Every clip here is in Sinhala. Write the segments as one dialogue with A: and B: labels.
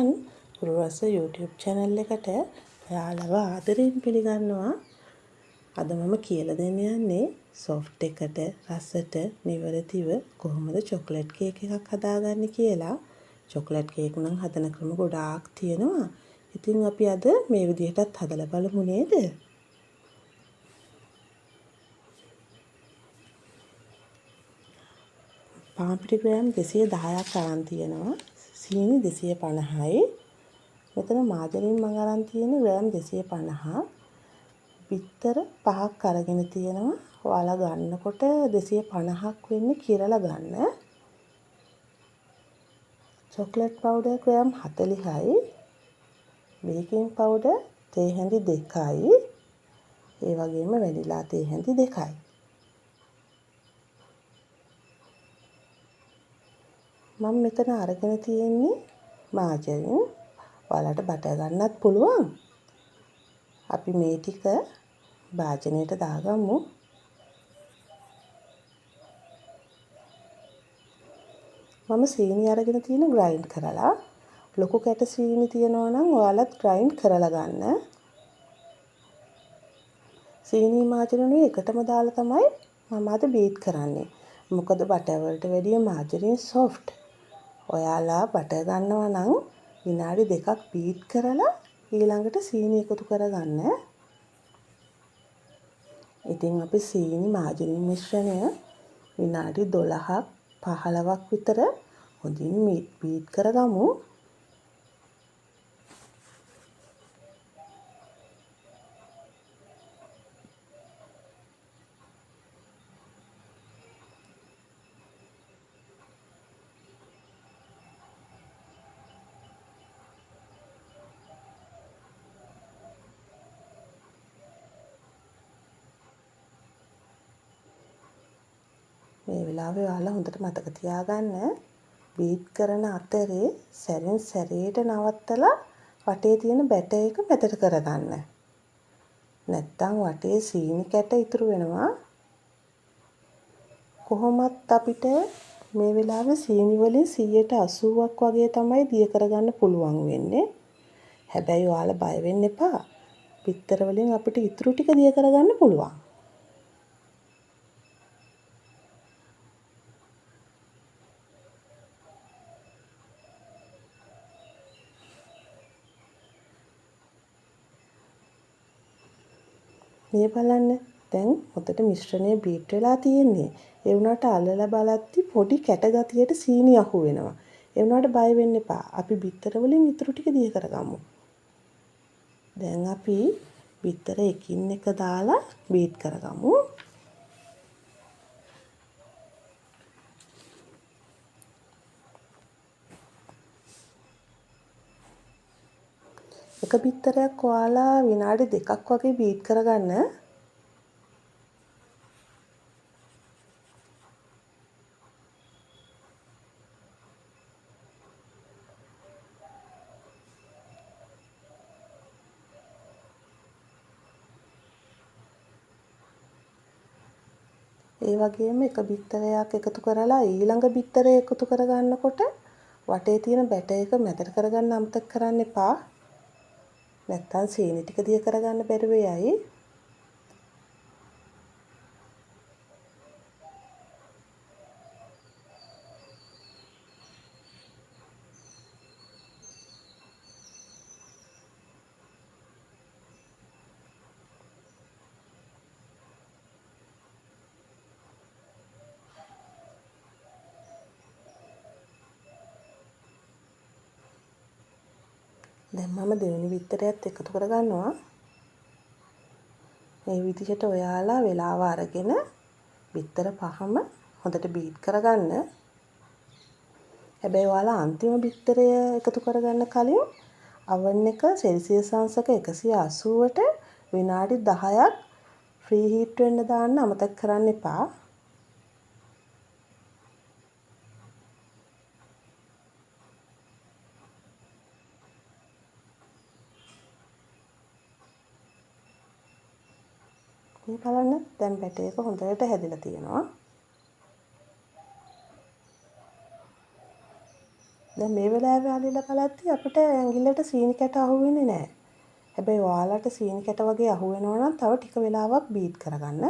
A: සුමන් රුරස YouTube channel එකට ඔයාලව ආදරයෙන් පිළිගන්නවා. අද මම කියලා දෙන්න යන්නේ soft එකට රසට නිවැරදිව කොහොමද chocolate cake එකක් හදාගන්නේ කියලා. chocolate cake නම් හදන ක්‍රම ගොඩාක් තියෙනවා. ඉතින් අපි අද මේ විදිහටත් හදලා බලමු නේද? පාන්පිටි ග්‍රෑම් 210ක් අරන් තියෙනවා. සීනි 250යි. මෙතන මාජරින් මම අරන් තියෙන්නේ ග්‍රෑම් 250. බිත්තර 5ක් අරගෙන තියෙනවා. ඔයාලා ගන්නකොට 250ක් වෙන්නේ කිරලා ගන්න. chocolate powder ග්‍රෑම් 40යි. baking powder තේ හැඳි 2යි. ඒ වගේම වැනිලා තේ හැඳි 2යි. මම මෙතන අරගෙන තියෙන්නේ මාජරින්. ඔයාලට බටර් ගන්නත් පුළුවන්. අපි මේ ටික භාජනයට දාගමු. මම සීනි අරගෙන තියෙන ග්‍රයින්ඩ් කරලා. ලොකු කැට සීනි තියෙනවා නම් ඔයාලත් ග්‍රයින්ඩ් කරලා ගන්න. සීනි මාජරිනුයි එකටම දාලා තමයි මම අද බීට් කරන්නේ. මොකද බටර් වලට වැඩිය මාජරින් soft. ඔයාලා බටර් ගන්නවා නම් විනාඩි 2ක් බීට් කරලා ඊළඟට සීනි එකතු කරගන්න. ඉතින් අපි සීනි මාජරින් මිශ්‍රණය විනාඩි 12ක් 15ක් විතර හොඳින් බීට් කරගමු. මේ වෙලාවේ ඔයාලා හොඳට මතක තියාගන්න බීට් කරන අතරේ සැරෙන් සැරේට නවත්තලා වටේ තියෙන බැටර් එක මැදට කරගන්න. නැත්තම් වටේ සීනි කැට ඉතුරු වෙනවා. කොහොමත් අපිට මේ වෙලාවේ සීනි වලින් 80%ක් වගේ තමයි දිය කරගන්න පුළුවන් වෙන්නේ. හැබැයි ඔයාලා බය වෙන්න එපා. බිත්තර වලින් අපිට ඉතුරු ටික දිය කරගන්න පුළුවන්. මේ බලන්න දැන් හොඳට මිශ්‍රණය බීට් වෙලා තියෙන්නේ. ඒ වුණාට අල්ලලා බලද්දි පොඩි කැට ගතියට සීනි අහු වෙනවා. ඒ වුණාට බය වෙන්න එපා. අපි බිත්තර වලින් ඉතුරු ටික දිය කරගමු. දැන් අපි බිත්තර එකින් එක දාලා බීට් කරගමු. එක බිත්තරයක් ඔයාලා විනාඩි 2ක් වගේ බීට් කරගන්න. ඒ වගේම එක බිත්තරයක් එකතු කරලා ඊළඟ බිත්තරය එකතු කරගන්නකොට වටේ තියෙන බැටර් එක මැදට කරගන්න අමතක කරන්න එපා. නැත්තම් සීනි ටික දිය කරගන්න බැරුව යයි. දැන් මම දෙවෙනි බිත්තරයත් එකතු කරගන්නවා. මේ විදිහට ඔයාලා වෙලාව අරගෙන බිත්තර පහම හොඳට බීට් කරගන්න. හැබැයි ඔයාලා අන්තිම බිත්තරය එකතු කරගන්න කලින් oven එක සෙල්සියස් අංශක 180ට විනාඩි 10ක් ෆ්‍රී හීට් වෙන්න දාන්න අමතක කරන්න එපා. මේ බලන්න දැන් බැටර් එක හොඳට හැදිලා තියෙනවා. දැන් මේ වෙලාවේ අල්ලලා බලද්දි අපිට ඇඟිල්ලට සීනි කැට අහුවෙන්නේ නැහැ. හැබැයි ඔයාලට සීනි කැට වගේ අහුවෙනවා නම් තව ටික වෙලාවක් බීට් කරගන්න.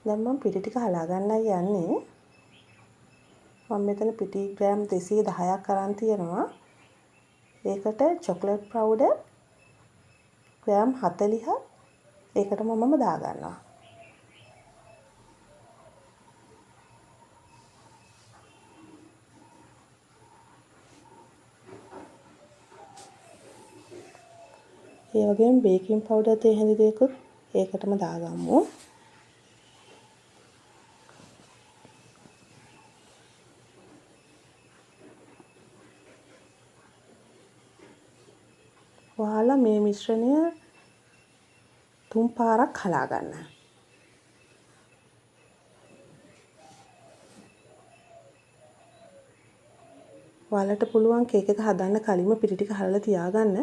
A: දැන් මම පිටි ටික හලා ගන්නයි යන්නේ. මම මෙතන පිටි ග්‍රෑම් 210ක් අරන් තියෙනවා. ඒකට චොකලට් පවුඩර් ග්‍රෑම් 40ක් ඒකටම මම දාගන්නවා. ඒ වගේම බේකින් පවුඩර් තේ හැඳි දෙකකුත් ඒකටම දාගමු. ඔයාලා මේ මිශ්‍රණය 3 පාරක් හලා ගන්න. ඔයාලට පුළුවන් කේක් එක හදන්න කලින්ම පිටි ටික හලලා තියාගන්න.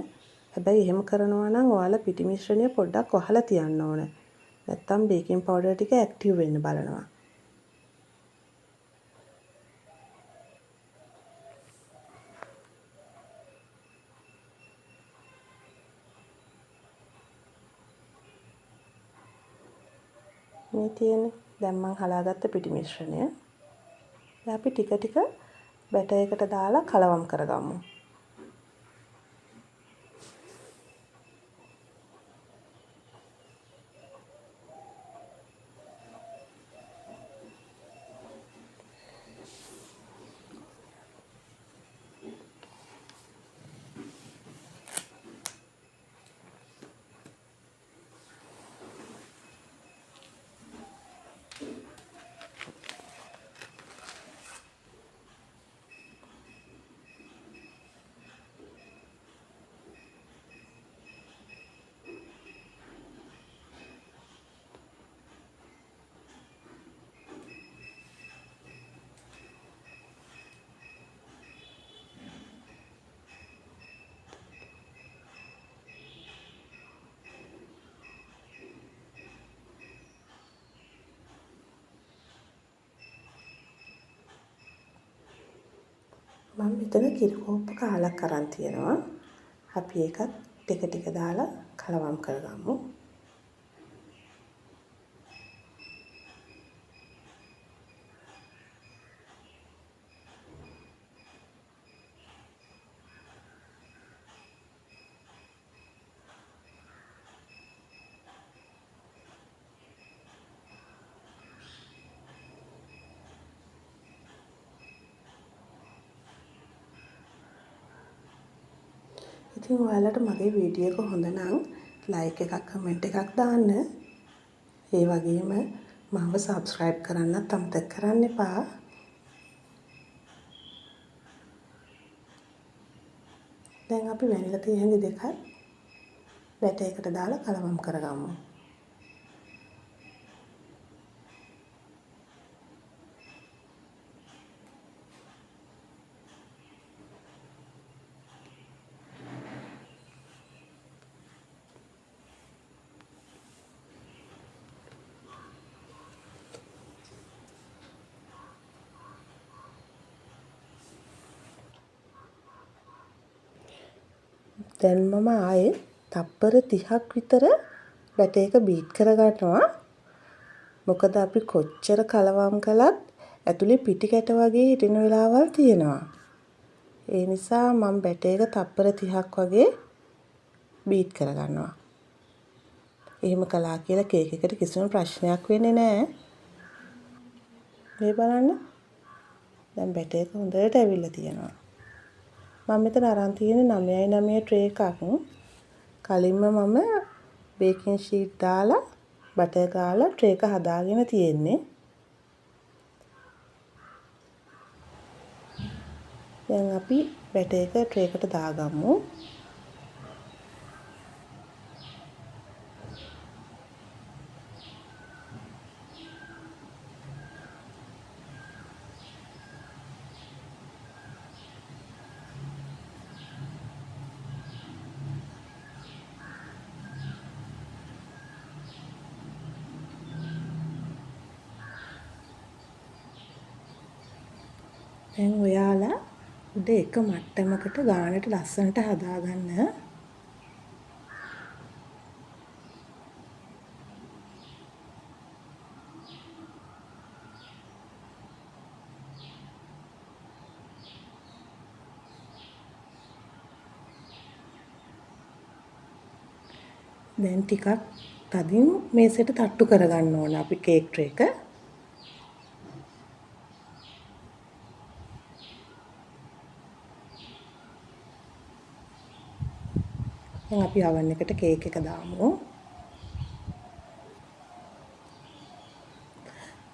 A: හැබැයි එහෙම කරනවා නම් ඔයාලා පිටි මිශ්‍රණය පොඩ්ඩක් වහලා තියන්න ඕන. නැත්තම් බේකින් පවුඩර් ටික ඇක්ටිව් වෙන්න බලනවා. මේ තියෙන්නේ දැන් මම හලාගත්ත පිටි මිශ්‍රණය. දැන් අපි ටික ටික බැටර් එකට දාලා කලවම් කරගමු. මම මෙතන කිරි කෝප්ප කාලක් අරන් තියෙනවා. අපි ඒකත් ටික ටික දාලා කලවම් කරගමු. ඉතින් ඔයාලට මගේ වීඩියෝ එක හොඳ නම් ලයික් එකක් කමෙන්ට් එකක් දාන්න. ඒ වගේම මාව සබ්ස්ක්‍රයිබ් කරන්නත් අමතක කරන්න එපා. දැන් අපි වැනිලා තේ හැඳි දෙකක් බැටර් එකට දාලා කලවම් කරගමු. දැන් මම ආයේ තප්පර 30ක් විතර බැටර් එක බීට් කරගන්නවා. මොකද අපි කොච්චර කලවම් කළත් ඇතුලේ පිටි කැට වගේ හිටින වෙලාවල් තියෙනවා. ඒ නිසා මම බැටර් එක තප්පර 30ක් වගේ බීට් කරගන්නවා. එහෙම කළා කියලා කේක් එකට කිසිම ප්‍රශ්නයක් වෙන්නේ නැහැ. මේ බලන්න. දැන් බැටර් එක හොඳට ඇවිල්ලා තියෙනවා. මම මෙතන අරන් තියෙන්නේ 9x9 ට්‍රේ එකක්. කලින්ම මම බේකින් ෂීට් දාලා බටර් ගාලා ට්‍රේ එක හදාගෙන තියෙන්නේ. දැන් අපි බැටර් එක ට්‍රේ එකට දාගමු. දැන් ඔයාලා උඩ එක මට්ටමකට ගානට ලස්සනට හදාගන්න. දැන් ටිකක් තදින් මේසෙට තට්ටු කරගන්න ඕන අපි කේක් ට්‍රේ එක. දැන් අපි oven එකට කේක් එක දාමු.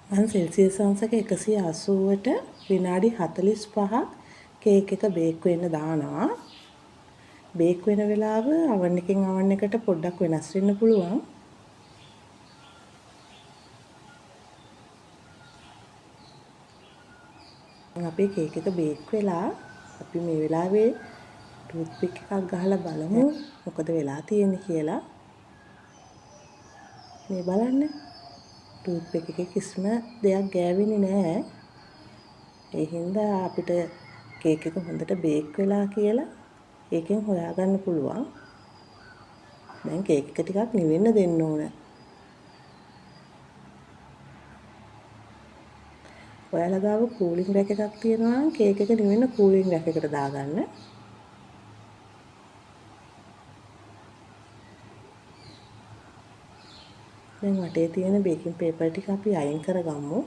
A: මම සෙල්සියස් අංශක 180ට විනාඩි 45ක් කේක් එක බේක් වෙන්න දානවා. බේක් වෙන වෙලාව oven එකෙන් oven එකට පොඩ්ඩක් වෙනස් වෙන්න පුළුවන්. අපේ කේක් එක බේක් වෙලා අපි මේ වෙලාවේ ටූත් පික් එකක් ගහලා බලමු මොකද වෙලා තියෙන්නේ කියලා. මේ බලන්න ටූත් පික් එකේ කිසිම දෙයක් ගෑවෙන්නේ නැහැ. ඒ හින්දා අපිට කේක් එක හොඳට බේක් වෙලා කියලා ඒකෙන් හොයාගන්න පුළුවන්. දැන් කේක් එක ටිකක් නිවෙන්න දෙන්න ඕන. ඔයාලා ගාව කූලින් රැක් එකක් තියෙනවා නම් කේක් එක නිවෙන්න කූලින් රැක් එකට දාගන්න. දැන් වටේ තියෙන බේකින් පේපර් ටික අපි අයින් කරගමු.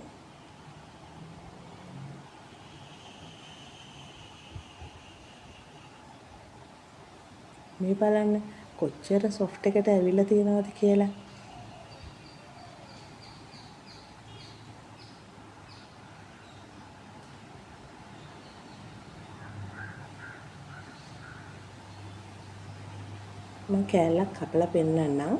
A: මේ බලන්න කොච්චර සොෆ්ට් එකට ඇවිල්ලා තියෙනවද කියලා. මම කෑල්ලක් කපලා පෙන්නන්නම්.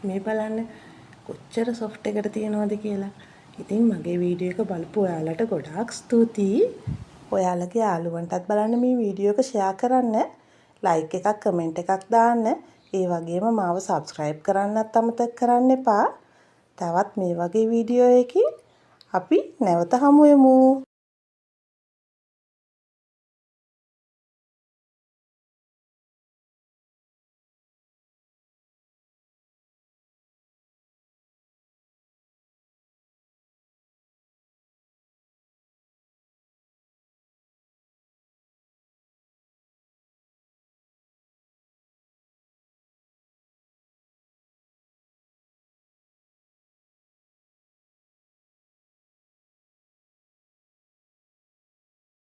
A: මේ බලන්න කොච්චර සොෆ්ට් එකට තියනවද කියලා. ඉතින් මගේ වීඩියෝ එක බලපු ඔයාලට ගොඩාක් ස්තුතියි. ඔයාලගේ යාළුවන්ටත් බලන්න මේ වීඩියෝ එක ෂෙයා කරන්න, ලයික් එකක්, කමෙන්ට් එකක් දාන්න. ඒ වගේම මාව සබ්ස්ක්‍රයිබ් කරන්නත් අමතක කරන්න එපා. තවත් මේ වගේ වීඩියෝ එකකින් අපි නැවත හමු වෙමු.